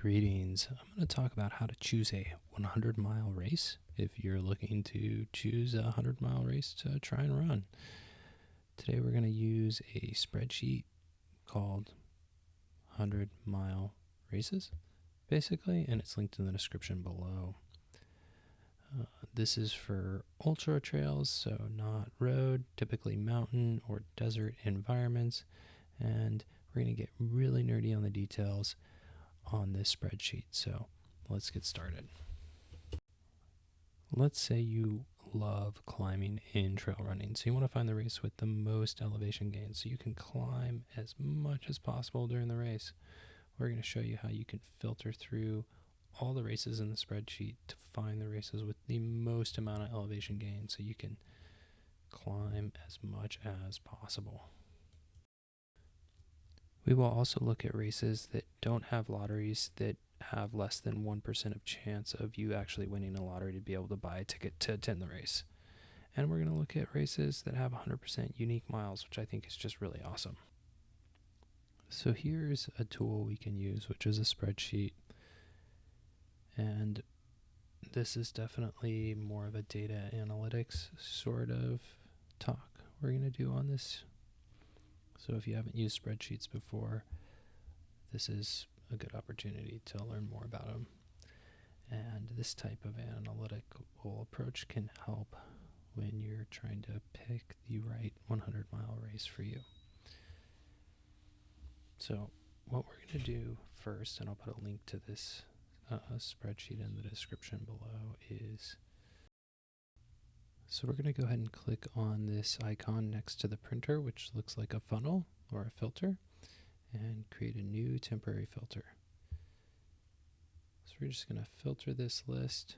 Greetings. I'm going to talk about how to choose a 100-mile race if you're looking to choose a 100-mile race to try and run. Today we're going to use a spreadsheet called 100-mile races, basically, and it's linked in the description below. This is for ultra trails, so not road, typically mountain or desert environments, and we're going to get really nerdy on the details on this spreadsheet. So let's get started. Let's say you love climbing in trail running, so you want to find the race with the most elevation gain so you can climb as much as possible during the race. We're going to show you how you can filter through all the races in the spreadsheet to find the races with the most amount of elevation gain so you can climb as much as possible. We will also look at races that don't have lotteries, that have less than 1% of chance of you actually winning a lottery to be able to buy a ticket to attend the race. And we're going to look at races that have 100% unique miles, which I think is just really awesome. So here's a tool we can use, which is a spreadsheet. And this is definitely more of a data analytics sort of talk we're going to do on this. So if you haven't used spreadsheets before, this is a good opportunity to learn more about them. And this type of analytical approach can help when you're trying to pick the right 100-mile race for you. So what we're going to do first, and I'll put a link to this spreadsheet in the description below, is so we're going to go ahead and click on this icon next to the printer, which looks like a funnel or a filter, and create a new temporary filter. So we're just going to filter this list.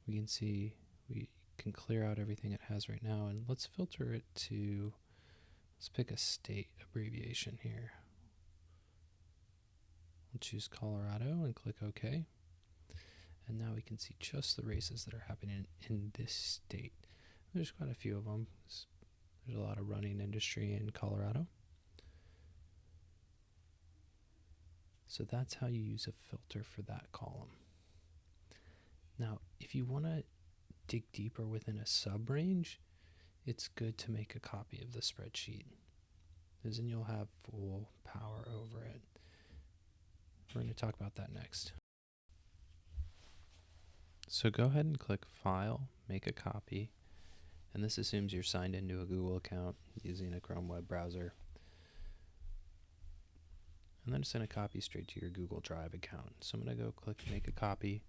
We can see we can clear out everything it has right now, and let's filter it to, let's pick a state abbreviation here. We'll choose Colorado and click OK. And now we can see just the races that are happening in this state. There's quite a few of them. There's a lot of running industry in Colorado. So that's how you use a filter for that column. Now, if you want to dig deeper within a sub-range, it's good to make a copy of the spreadsheet, because then you'll have full power over it. We're going to talk about that next. So go ahead and click File, Make a Copy, and this assumes you're signed into a Google account using a Chrome web browser. And then send a copy straight to your Google Drive account. So I'm going to go click Make a Copy,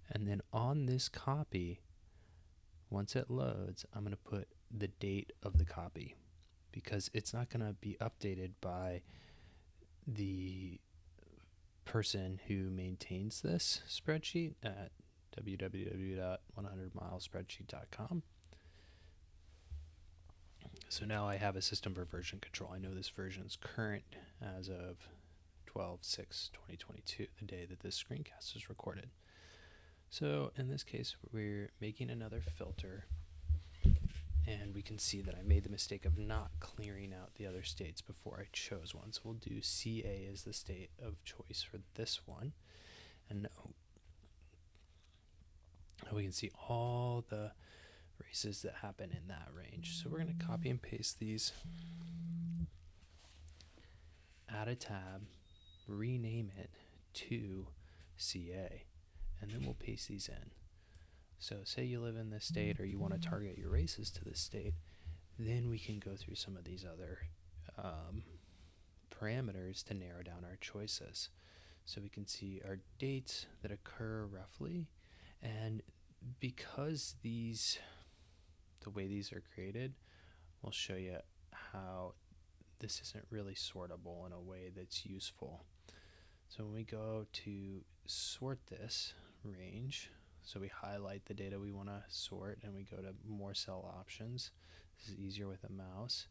and then on this copy, once it loads, I'm going to put the date of the copy, because it's not going to be updated by the person who maintains this spreadsheet at www.100milespreadsheet.com. So now I have a system for version control. I know this version is current as of 12/6/2022, the day that this screencast is recorded. So in this case, we're making another filter, and we can see that I made the mistake of not clearing out the other states before I chose one. So we'll do CA as the state of choice for this one. And we can see all the races that happen in that range. So we're going to copy and paste these, add a tab, rename it to CA, and then we'll paste these in. So say you live in this state, or you want to target your races to this state, then we can go through some of these other parameters to narrow down our choices. So we can see our dates that occur roughly, and because the way these are created, we'll show you how this isn't really sortable in a way that's useful. So when we go to sort this range, so we highlight the data we want to sort, and we go to more cell options. This is easier with a mouse.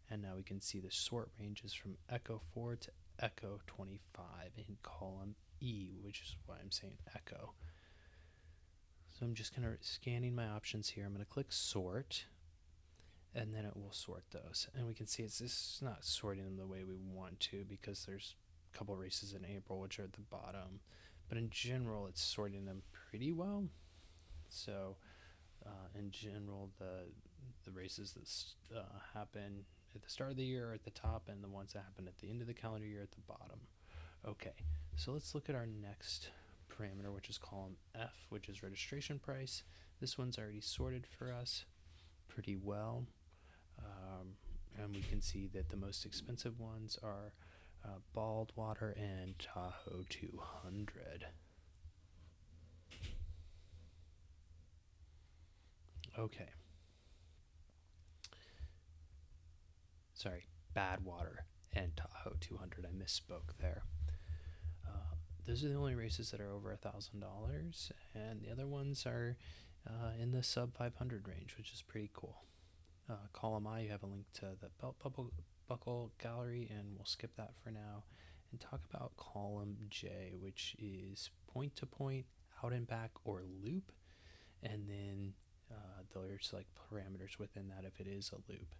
And now we can see the sort ranges from Echo 4 to Echo 25 in column E, which is why I'm saying Echo. So I'm just kind of scanning my options here. I'm going to click sort, and then it will sort those. And we can see it's not sorting them the way we want to, because there's a couple races in April, which are at the bottom. But in general, it's sorting them pretty well. So in general, the races that happen at the start of the year are at the top, and the ones that happen at the end of the calendar year at the bottom. Okay, so let's look at our next parameter, which is column F, which is registration price. This one's already sorted for us pretty well. And we can see that the most expensive ones are Bald Water and Tahoe 200. Okay. Sorry, Badwater and Tahoe 200. I misspoke there. Those are the only races that are over $1,000, and the other ones are in the sub 500 range, which is pretty cool. Column I, you have a link to the belt buckle gallery, and we'll skip that for now and talk about column J, which is point to point, out and back, or loop, and then there's like parameters within that if it is a loop.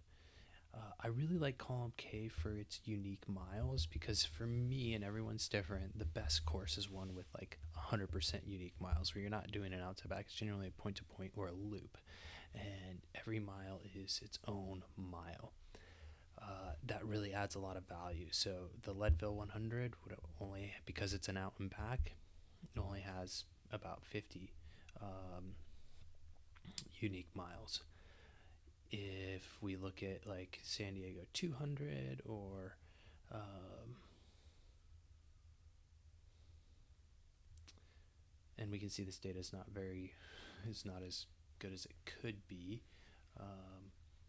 I really like column K for its unique miles, because for me, and everyone's different, the best course is one with like 100% unique miles, where you're not doing an out to back. It's generally a point to point or a loop, and every mile is its own mile. That really adds a lot of value. So the Leadville 100 would only, because it's an out and back, it only has about 50 unique miles. If we look at like San Diego 200 or and we can see this data is not as good as it could be.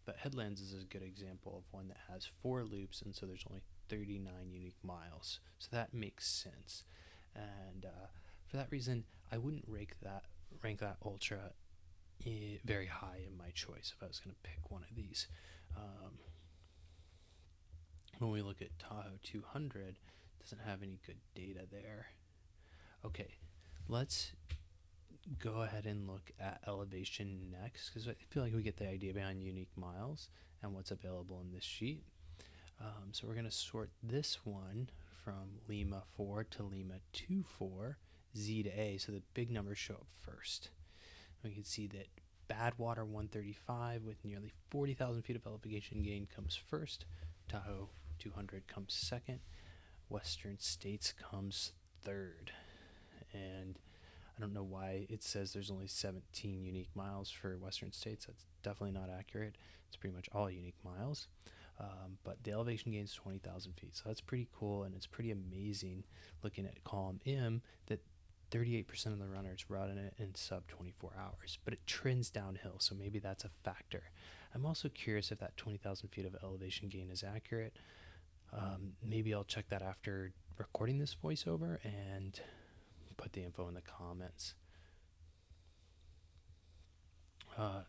But Headlands is a good example of one that has 4 loops, and so there's only 39 unique miles. So that makes sense. And for that reason, I wouldn't rank that ultra very high in my choice if I was going to pick one of these. When we look at Tahoe 200, it doesn't have any good data there. Okay, let's go ahead and look at elevation next, because I feel like we get the idea behind unique miles and what's available in this sheet. So we're going to sort this one from Lima 4 to Lima 24, Z to A, so the big numbers show up first. We can see that Badwater 135 with nearly 40,000 feet of elevation gain comes first. Tahoe 200 comes second. Western States comes third. And I don't know why it says there's only 17 unique miles for Western States. That's definitely not accurate. It's pretty much all unique miles. But the elevation gain is 20,000 feet. So that's pretty cool, and it's pretty amazing looking at column M that 38% of the runners run it in sub 24 hours. But it trends downhill, so maybe that's a factor. I'm also curious if that 20,000 feet of elevation gain is accurate. Maybe I'll check that after recording this voiceover and put the info in the comments. You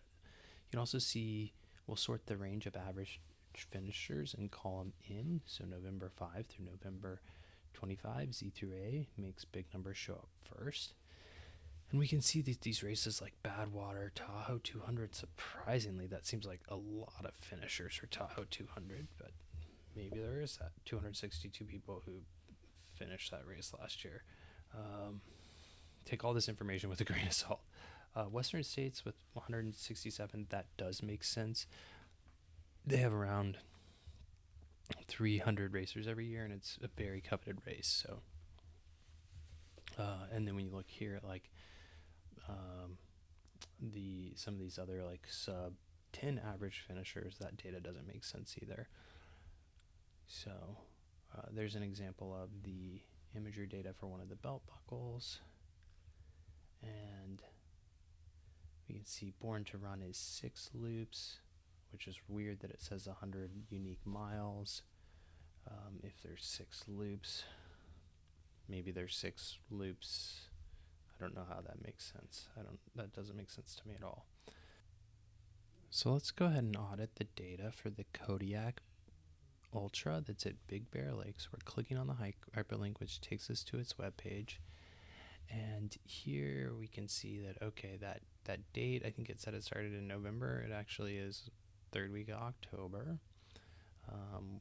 can also see, we'll sort the range of average finishers in column N, so November 5 through November 25, Z through A makes big numbers show up first. And we can see that these races like Badwater, Tahoe 200, surprisingly, that seems like a lot of finishers for Tahoe 200, but maybe there is that 262 people who finished that race last year. Take all this information with a grain of salt. Western States with 167, that does make sense. They have around 300 racers every year, and it's a very coveted race. So, and then when you look here at like some of these other like sub 10 average finishers, that data doesn't make sense either. So there's an example of the imagery data for one of the belt buckles, and we can see Born to Run is 6 loops, which is weird that it says 100 unique miles. If there's 6 loops, maybe there's 6 loops. I don't know how that makes sense. That doesn't make sense to me at all. So let's go ahead and audit the data for the Kodiak Ultra that's at Big Bear Lake. So we're clicking on the hyperlink, which takes us to its webpage. And here we can see that, okay, that date, I think it said it started in November. It actually is 3rd week of October.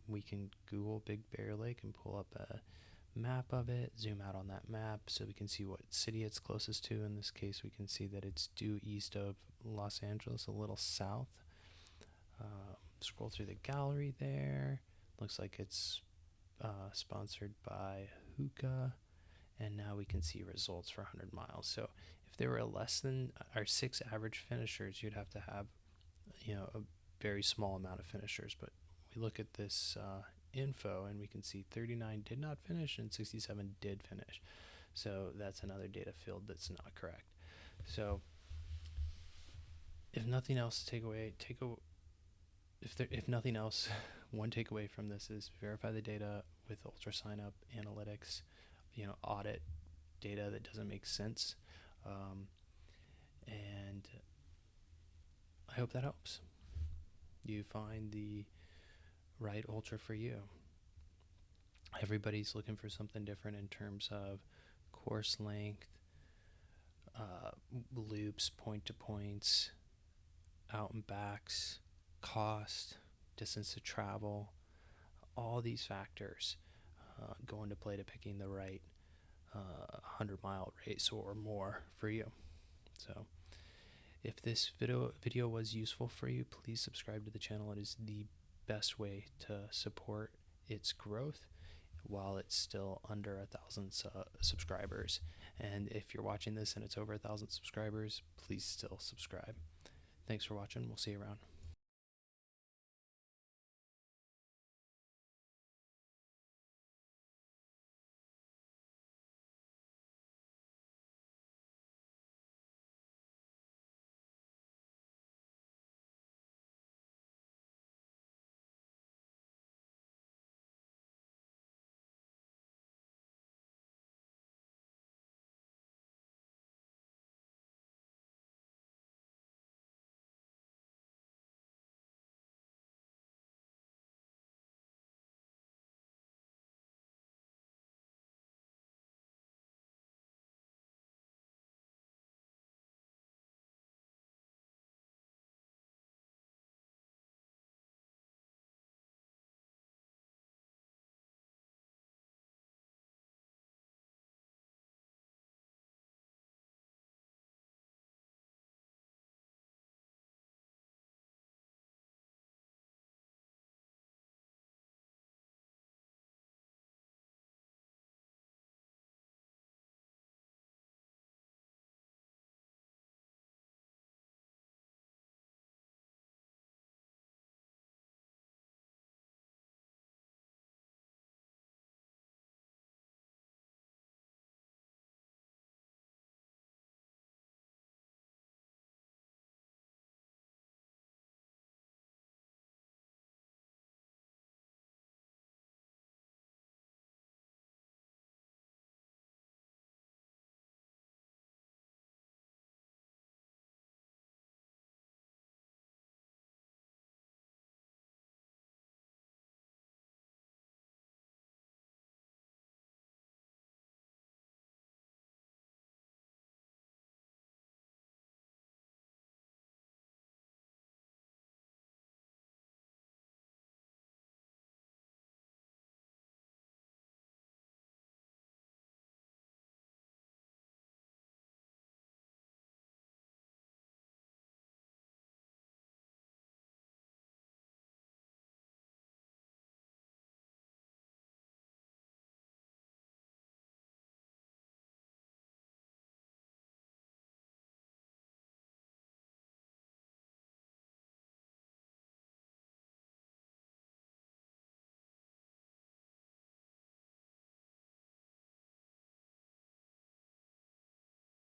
We can Google Big Bear Lake and pull up a map of it, zoom out on that map so we can see what city it's closest to. In this case, we can see that it's due east of Los Angeles, a little south. Scroll through the gallery there. Looks like it's sponsored by Hookah. And now we can see results for 100 miles. So if there were less than our 6 average finishers, you'd have to have, a very small amount of finishers. But we look at this info and we can see 39 did not finish and 67 did finish. So that's another data field that's not correct. So if nothing else to take away, if nothing else, one takeaway from this is verify the data with Ultra Sign Up analytics. Audit data that doesn't make sense, and I hope that helps you find the right ultra for you. Everybody's looking for something different in terms of course length, loops, point to points, out and backs, cost, distance to travel. All these factors go into play to picking the right 100-mile race or more for you. So if this video was useful for you, please subscribe to the channel. It is the best way to support its growth while it's still under 1,000 subscribers. And if you're watching this and it's over 1,000 subscribers, please still subscribe. Thanks for watching. We'll see you around.